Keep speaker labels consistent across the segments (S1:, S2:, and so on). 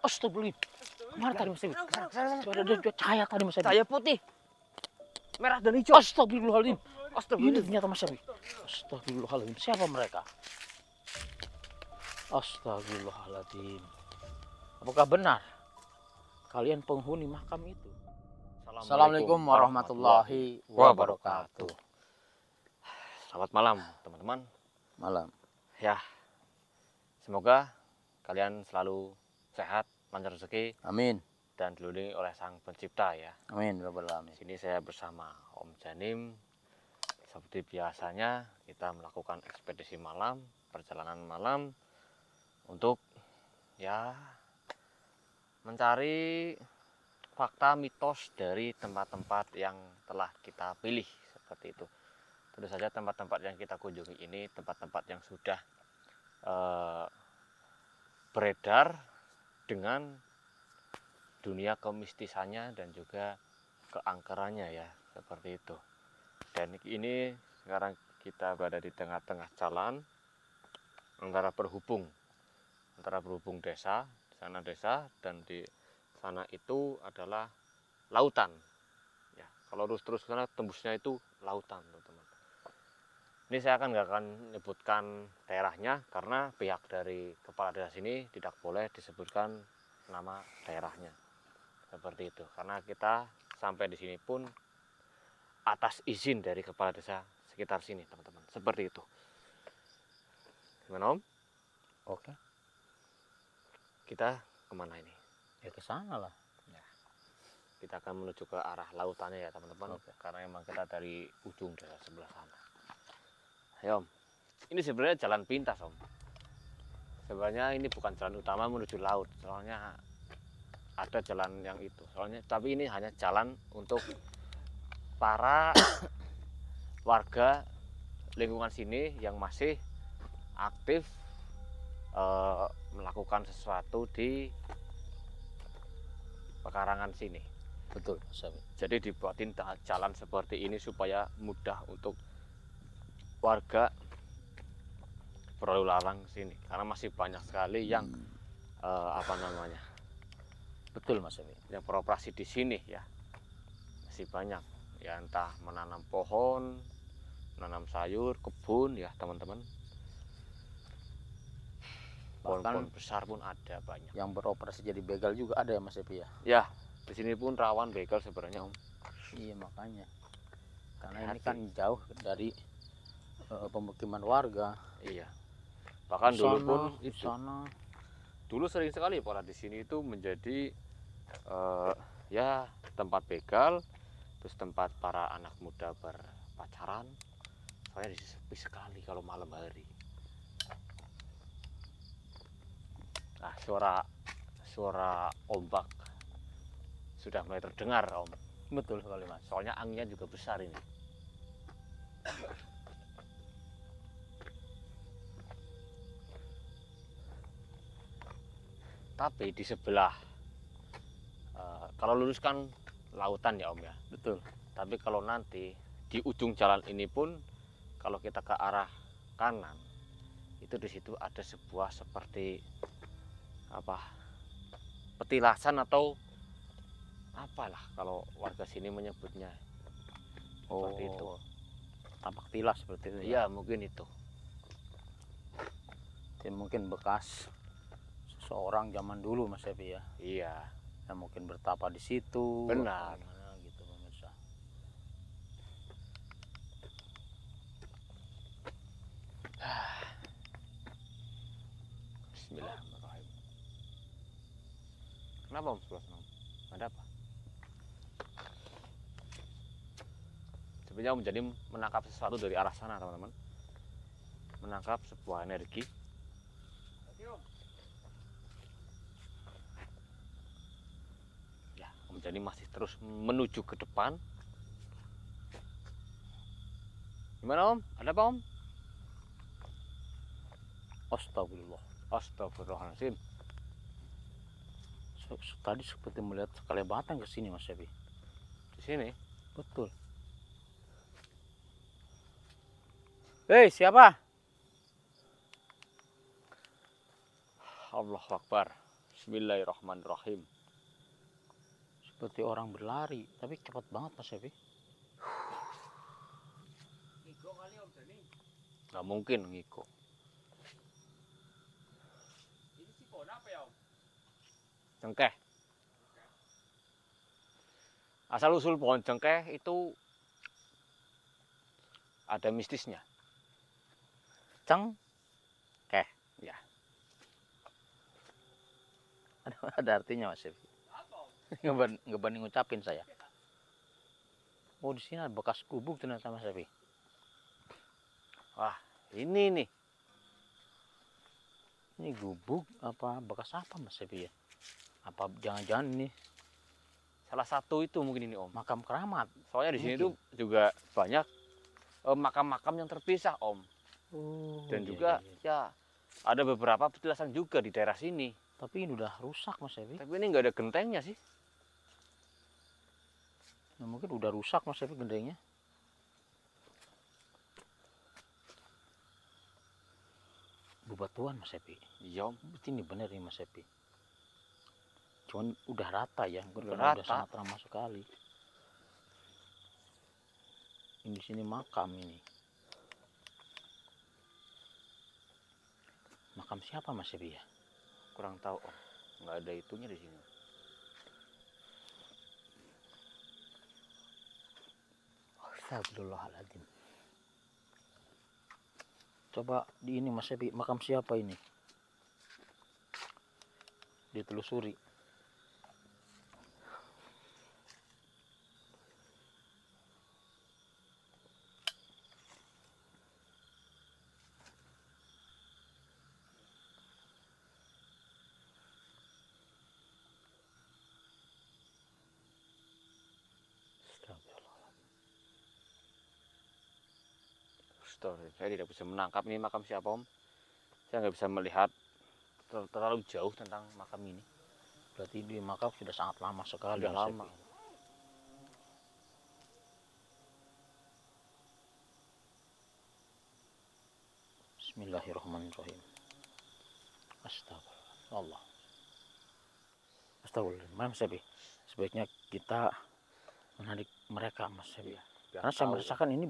S1: Astagfirullah. Mana tadi Mas Ebi? Ada cahaya tadi Mas Ebi.
S2: Cahaya putih, merah dan hijau.
S1: Astagfirullahaladzim. Ini
S2: Astagfirullah.
S1: ternyata Mas Ebi. Astagfirullahaladzim. Siapa mereka? Astagfirullahaladzim. Apakah benar kalian penghuni makam itu?
S2: Assalamualaikum warahmatullahi wabarakatuh. Selamat malam teman-teman.
S1: Malam.
S2: Ya, semoga kalian selalu sehat, lancar rezeki,
S1: Amin.
S2: dan dilindungi oleh Sang Pencipta ya.
S1: Amin. Rabbal alamin.
S2: Sini saya bersama Om Janim. Seperti biasanya kita melakukan ekspedisi malam, perjalanan malam untuk ya mencari fakta mitos dari tempat-tempat yang telah kita pilih seperti itu. Tentu saja tempat-tempat yang kita kunjungi ini tempat-tempat yang sudah beredar dengan dunia kemistisannya dan juga keangkerannya ya, seperti itu. Dan ini sekarang kita berada di tengah-tengah jalan antara berhubung desa, di sana desa dan di sana itu adalah lautan. Ya, kalau terus ke sana tembusnya itu lautan, teman-teman. Ini saya nggak akan menyebutkan daerahnya karena pihak dari kepala desa sini tidak boleh disebutkan nama daerahnya. Seperti itu. Karena kita sampai di sini pun atas izin dari kepala desa sekitar sini, teman-teman. Seperti itu. Gimana Om?
S1: Oke.
S2: Kita kemana ini?
S1: Ya ke sana lah.
S2: Ya. Kita akan menuju ke arah lautannya ya, teman-teman. Karena memang kita dari ujung desa sebelah sana. Ayo Om, ini sebenarnya jalan pintas Om. Sebenarnya ini bukan jalan utama menuju laut, soalnya ada jalan yang itu. Tapi ini hanya jalan untuk para warga lingkungan sini yang masih aktif melakukan sesuatu di pekarangan sini.
S1: Betul, Mas Ebi.
S2: Jadi dibuatin jalan seperti ini supaya mudah untuk warga berlalu lalang sini karena masih banyak sekali yang
S1: Betul Mas Ebi.
S2: yang beroperasi di sini ya, masih banyak ya, entah menanam pohon, menanam sayur, kebun ya teman-teman. Pohon-pohon besar pun ada banyak.
S1: Yang beroperasi jadi begal juga ada ya Mas Ebi ya?
S2: Ya, di sini pun rawan begal sebenarnya Om.
S1: Iya makanya. Karena ini kan jauh dari pemukiman warga.
S2: Iya. Bahkan dulu pun
S1: di sana.
S2: Dulu sering sekali pola di sini itu menjadi ya tempat begal, terus tempat para anak muda berpacaran. Soalnya sepi sekali kalau malam hari. Nah, suara ombak sudah mulai terdengar Om.
S1: Betul sekali Mas.
S2: Soalnya anginnya juga besar ini. Tapi di sebelah, kalau lurus kan lautan ya Om ya.
S1: Betul.
S2: Tapi kalau nanti di ujung jalan ini pun, kalau kita ke arah kanan, itu di situ ada sebuah seperti petilasan atau apalah kalau warga sini menyebutnya. Seperti itu.
S1: Tapak tilas seperti itu.
S2: Iya mungkin itu.
S1: Ya, mungkin bekas seorang zaman dulu Mas Ebi ya.
S2: Iya.
S1: Yang mungkin bertapa di situ.
S2: Benar.
S1: Gitu pemirsa.
S2: Bismillahirrahmanirrahim. Kenapa Om sebelah sana? Ada apa? Sebenarnya Om jadi menangkap sesuatu dari arah sana teman-teman. Menangkap sebuah energi. Ya, Om jadi masih terus menuju ke depan. Gimana Om? Ada apa Om?
S1: Astagfirullah.
S2: Astagfirullahaladzim.
S1: Tadi seperti melihat kelebatan ke sini Mas Ebi.
S2: Di sini?
S1: Betul. Hei, siapa?
S2: Allahu Akbar. Bismillahirrahmanirrahim.
S1: Seperti orang berlari, tapi cepat banget Mas Evi.
S2: Nggak mungkin ngiko.
S3: Ini si pohon apa ya Om?
S2: Cengkeh. Asal usul pohon cengkeh itu ada mistisnya.
S1: Cengkeh.
S2: Ya.
S1: Ada artinya Mas Evi.
S3: Apa Om?
S1: Ngebanding ngucapin saya. Oh, di sini ada bekas gubuk ternyata Mas Evi.
S2: Wah, ini nih.
S1: Ini gubuk apa bekas apa Mas Evi ya? Apa jangan-jangan ini
S2: Salah satu itu mungkin ini Om.
S1: makam keramat?
S2: Soalnya di sini
S1: Mungkin.
S2: tuh juga banyak makam-makam yang terpisah Om.
S1: Oh,
S2: Dan
S1: iya,
S2: juga
S1: iya, iya.
S2: ya ada beberapa petilasan juga di daerah sini.
S1: Tapi ini udah rusak Mas Evi.
S2: Tapi ini nggak ada gentengnya sih.
S1: Nah, mungkin udah rusak Mas Evi gendengnya. Bebatuan Mas Evi.
S2: Iya Om.
S1: Ini bener nih Mas Evi. Cuman udah rata ya,
S2: Udah
S1: udah
S2: rata.
S1: sangat ramah sekali. Ini di sini makam ini. Makam siapa Mas Evi ya?
S2: Kurang tahu Om. Nggak ada itunya di sini.
S1: Astagfirullahaladzim. Coba di ini Mas Evi, makam siapa ini? Ditelusuri.
S2: Story. Saya tidak bisa menangkap ini makam siapa Om. Saya nggak bisa melihat terlalu jauh tentang makam ini.
S1: Berarti di makam sudah sangat lama sekali.
S2: Sudah
S1: Mas
S2: lama.
S1: Evi. Bismillahirrahmanirrahim. Astagfirullah. Astagfirullah. Mas Evi, sebaiknya kita menarik mereka Mas Evi.
S2: Iya, biar
S1: Karena saya
S2: tahu.
S1: merasakan ini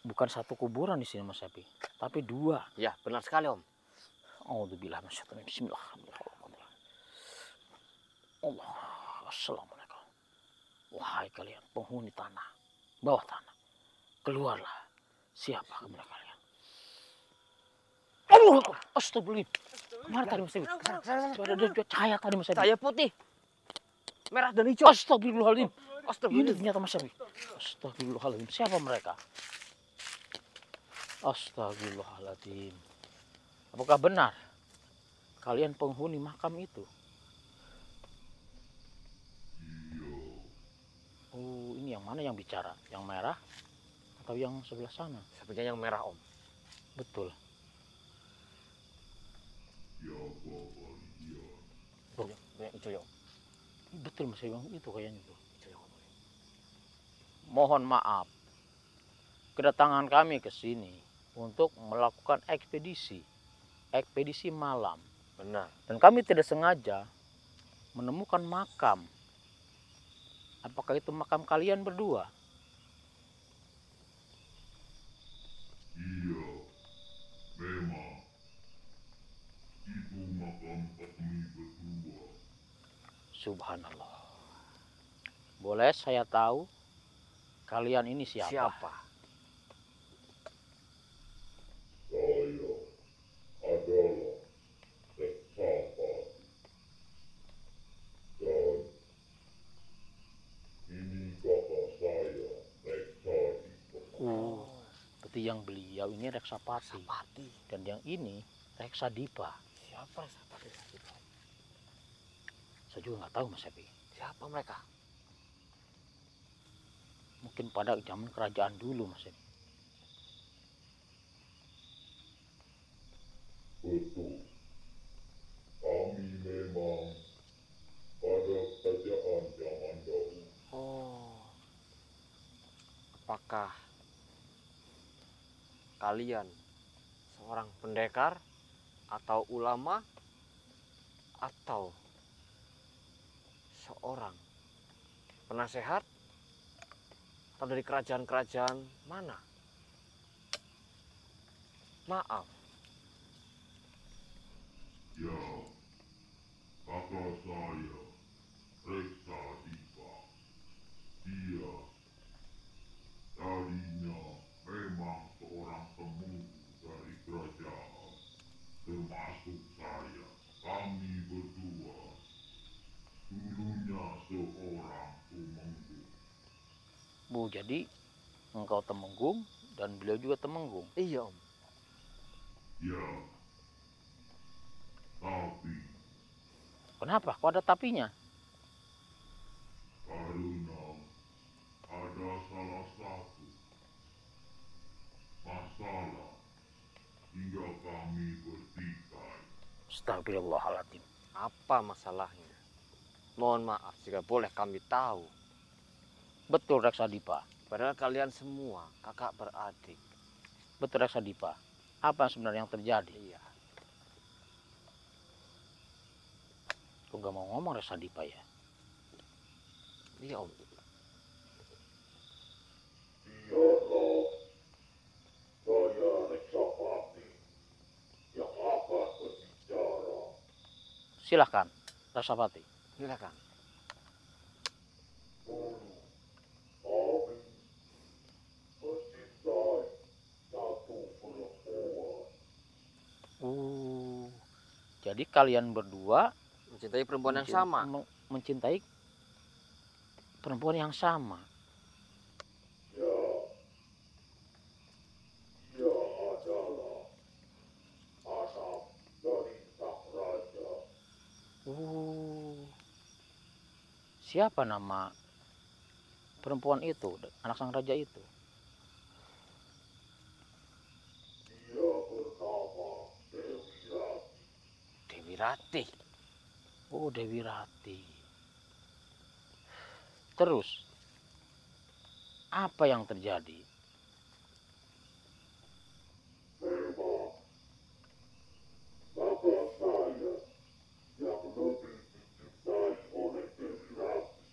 S1: bukan satu kuburan di sini Mas Evi, tapi dua.
S2: Ya, benar sekali Om.
S1: Auzubillah minasyaitonir rajim. Bismillahirrahmanirrahim. Allah, assalamualaikum. Wahai kalian penghuni tanah, bawah tanah, keluarlah. Siapa mereka kalian? Allah, astagfirullah. Kemana tadi Mas Evi? Ada cahaya tadi Mas Evi.
S2: Cahaya putih, merah dan hijau.
S1: Astagfirullahaladzim. Ini
S2: Astagfirullah.
S1: ternyata Mas Evi. Astagfirullahaladzim. Siapa mereka? Astagfirullahaladzim. Apakah benar kalian penghuni makam itu? Oh, ini yang mana yang bicara? Yang merah atau yang sebelah sana?
S2: Sepertinya yang merah Om.
S1: Betul.
S2: Oh, yang hijau ya Om.
S1: Betul Mas Evi, itu kayaknya tuh.
S2: Hijau ya, Om.
S1: Mohon maaf. Kedatangan kami ke sini untuk melakukan ekspedisi malam.
S2: Benar.
S1: Dan kami tidak sengaja menemukan makam. Apakah itu makam kalian berdua?
S4: Iya, memang itu makam kami berdua.
S1: Subhanallah. Boleh saya tahu kalian ini siapa?
S2: Siapa?
S4: Saya adalah Reksapati. Dan ini kakak saya, Reksadi.
S1: Seperti yang beliau ini Reksapati.
S2: Pati.
S1: Dan yang ini Reksadipa.
S2: Siapa Sapati?
S1: Saya juga nggak tahu Mas Evi.
S2: Siapa mereka?
S1: Mungkin pada zaman kerajaan dulu Mas Evi.
S4: Betul. Kami memang pada kerajaan zaman dahulu.
S2: Oh. Apakah kalian seorang pendekar atau ulama atau seorang penasehat atau dari kerajaan-kerajaan mana? Maaf,
S4: Ya, kakak saya, Reksa Dipa. Dia tadinya memang seorang temunggu dari kerajaan, termasuk saya. Kami berdua dulunya seorang tumenggung.
S1: Bu, jadi engkau Temenggung dan beliau juga Temenggung.
S2: iya Om.
S4: Ya, tapi
S1: Kenapa? Kok ada tapinya?
S4: karena ada salah satu masalah hingga kami bertikai.
S1: Astagfirullahaladzim.
S2: Apa masalahnya? Mohon maaf jika boleh kami tahu.
S1: Betul Reksadipa.
S2: Padahal kalian semua kakak beradik.
S1: Betul Reksadipa. Apa sebenarnya yang terjadi?
S2: Iya.
S1: Kok gak mau ngomong Reksadipa ya?
S2: Iya Om.
S4: Biarlah saya Reksapati yang akan berbicara.
S1: Silahkan, Rasapati.
S2: Silakan.
S4: Dulu kami mencintai satu perempuan.
S1: Jadi kalian berdua
S2: Mencintai perempuan yang sama.
S1: mencintai perempuan yang sama.
S4: Ya, dia adalah anak dari sang raja.
S1: Siapa nama perempuan itu, anak sang raja itu?
S4: Dia bernama Dewi Rati.
S2: Dewi Ratih.
S1: Oh, Dewi Rati. Terus, apa yang terjadi?
S4: Memang bapak saya yang lebih dicintai oleh Dewi Rati.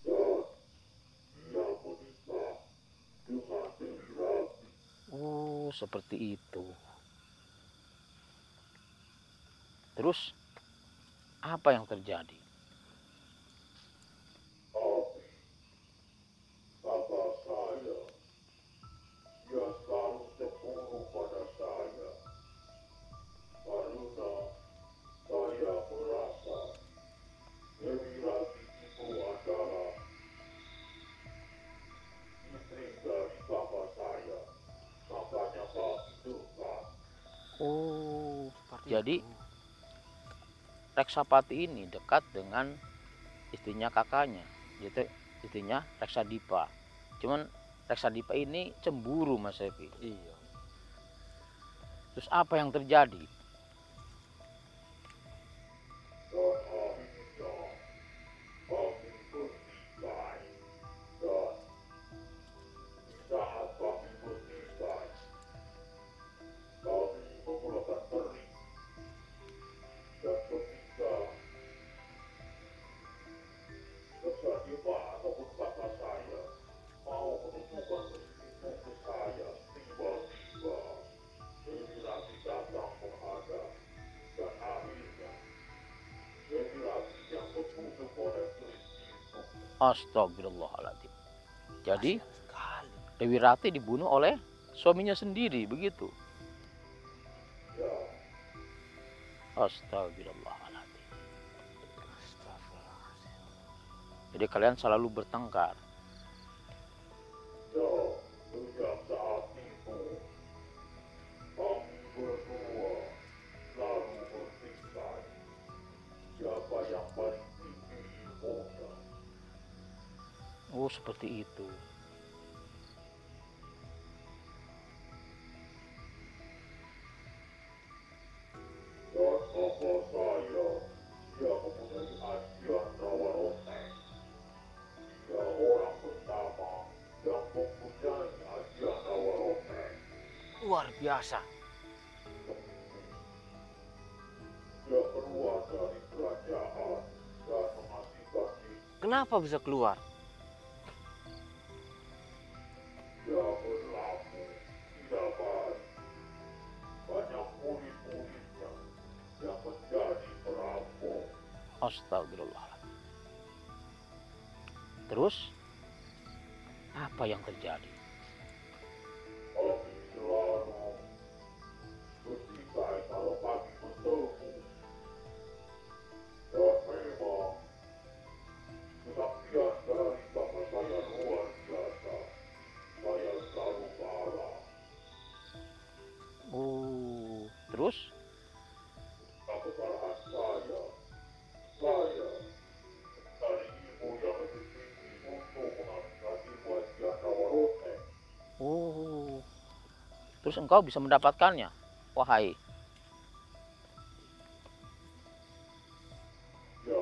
S4: Dan dia menikah dengan Dewi Rati.
S1: Oh, seperti itu. Terus, apa yang terjadi?
S4: Tapi bapak saya, dia selalu cemburu pada saya. Karena saya merasa Dewi Rati itu adalah istri dari bapak saya. Makanya kami dekat.
S1: Oh,
S2: Seperti
S1: jadi
S2: itu.
S1: Reksapati ini dekat dengan istrinya kakaknya, yaitu istrinya Reksadipa. Cuman Reksadipa ini cemburu, Mas Evi.
S2: Iya.
S1: Terus apa yang terjadi?
S4: Dan akhirnya kami bertikai. Dan di saat kami bertikai, kami menggunakan teri. Dan ketika Reksadipa ataupun kakak saya mau menunjukkan besi itu ke saya, tiba-tiba Dewi Rati datang menghadap. Dan akhirnya Dewi Rati yang membunuh oleh keris itu.
S1: Astagfirullahaladzim. Jadi
S2: Kasihan sekali.
S1: Dewi Rati dibunuh oleh suaminya sendiri, begitu?
S4: Ya,
S1: Astagfirullahaladzim.
S2: Astagfirullahaladzim.
S1: Jadi kalian selalu bertengkar.
S4: ya, sejak saat itu kami berdua selalu bertikai. Siapa yang paling tinggi ilmunya?
S1: Oh, seperti itu.
S4: Dan bapak saya, dia mempunyai ajian rawa roteng. Dia orang pertama yang mempunyai ajian rawa roteng.
S2: Luar biasa.
S4: Ya, keluar dari kerajaan dan mengasihkan diri.
S2: Kenapa bisa keluar?
S4: Dia berlaku tidak baik. Banyak murid-muridnya yang menjadi perampok.
S1: Astagfirullahaladzim. Terus apa yang terjadi?
S4: Kami selalu bertikai kalau pagi bertemu. Dan memang kesaktian dari bapak saya luar biasa. Saya selalu marah.
S1: Terus
S4: Keparahan saya dari ibu yang lebih tinggi untuk mengasihani wajah Rawarote.
S1: terus engkau bisa mendapatkannya, wahai
S4: Ya,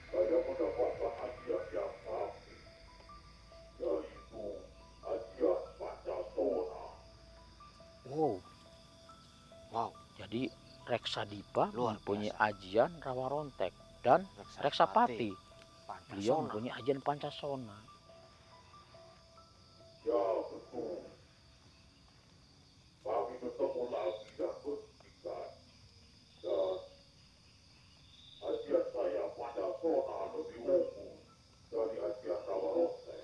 S4: saya mendapatkan hadiah yang sakti, yaitu hadiah Pancasona.
S2: Wow,
S1: Jadi Reksadipa
S2: Luar
S1: mempunyai
S2: biasa.
S1: ajian Rawarontek dan Reksapati. Beliau
S2: Pancasona.
S1: mempunyai ajian Pancasona.
S4: Ya, betul. Kami bertemu lagi dan bertikai. Dan hadiah saya Pancasona lebih unggul dari hadiah Rawarote.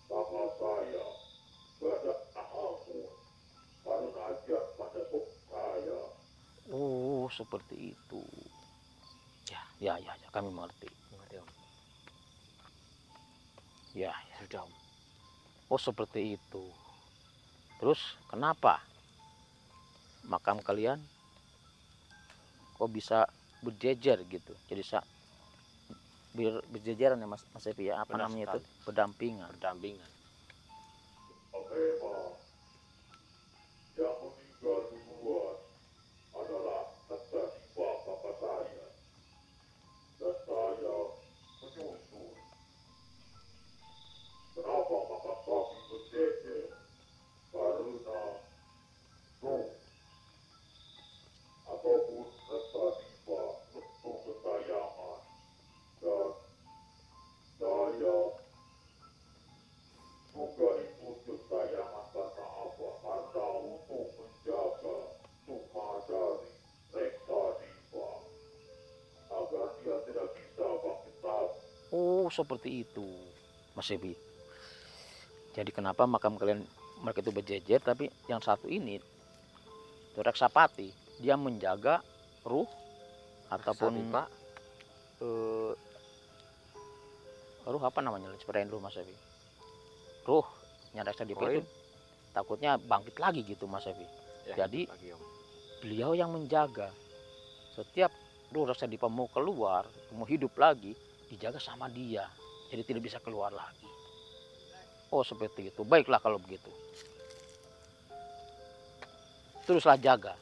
S4: Maka saya tidak ampun karena hadiah Pancasona saya.
S1: Seperti itu. Ya, kami mengerti.
S2: Mengerti, Om?
S1: Ya.
S2: Sudah, Om.
S1: Seperti itu. Terus kenapa makam kalian kok bisa berjejer gitu? Jadi berjejeran ya Mas Epi ya, apa
S2: Benar
S1: namanya itu?
S2: sekali.
S1: Berdampingan.
S2: Berdampingan.
S4: Memang yang meninggal duluan adalah Reksadipa bapak saya. Dan saya menyusul. Kenapa makam kami berjejer? Karena Nuh ataupun Reksadipa untuk kekayangan. Dan saya juga ikut kekayangan karena apa? Karena untuk menjaga Sukma dari Reksadipa agar dia tidak bisa bangkit lagi.
S1: Seperti itu, Mas Epi. Jadi kenapa makam kalian mereka itu berjejer, tapi yang satu ini itu Reksapati, dia menjaga ruh ataupun
S2: Reksadipa.
S1: Ruh apa namanya? Seperti ruh Mas Epi. Ruhnya Reksadipa itu takutnya bangkit lagi gitu Mas Epi.
S2: Ya,
S1: Jadi
S2: lagi, Om.
S1: beliau yang menjaga. Setiap ruh Reksadipa mau keluar, mau hidup lagi, dijaga sama dia. Jadi tidak bisa keluar lagi. Seperti itu. Baiklah kalau begitu. Teruslah jaga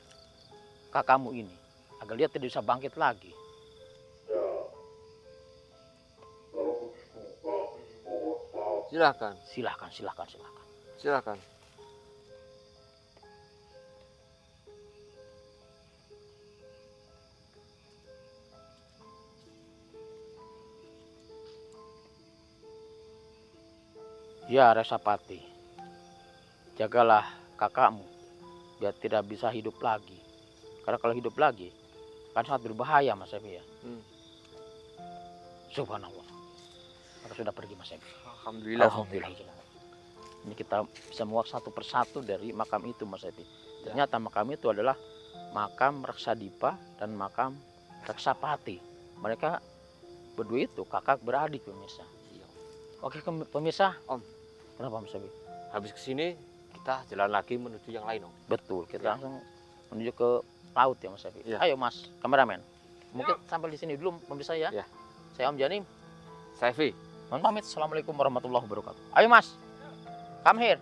S1: kakakmu ini agar dia tidak bisa bangkit lagi.
S4: Ya, kalau begitu kami mohon maaf.
S2: Silakan.
S1: Silakan. Ya Reksapati, jagalah kakakmu biar tidak bisa hidup lagi. Karena kalau hidup lagi kan sangat berbahaya Mas Epi ya. Subhanallah. Maka sudah pergi Mas Epi.
S2: Alhamdulillah.
S1: Alhamdulillah. Ini kita bisa menguak satu persatu dari makam itu Mas Epi. Ternyata makam itu adalah makam Reksadipa dan makam Reksapati. Mereka berdua itu kakak beradik pemirsa. Oke pemirsa.
S2: Om.
S1: Kenapa Mas Epi?
S2: Habis kesini kita jalan lagi menuju yang lain, Om.
S1: Betul, kita
S2: Ya.
S1: langsung menuju ke laut ya Mas Epi.
S2: Ya.
S1: Ayo Mas, kameramen. Mungkin sampai di sini dulu pemirsa ya.
S2: Ya.
S1: Saya Om Janim.
S2: Saifi.
S1: Mohon pamit. Assalamualaikum warahmatullahi wabarakatuh. Ayo Mas. Come here.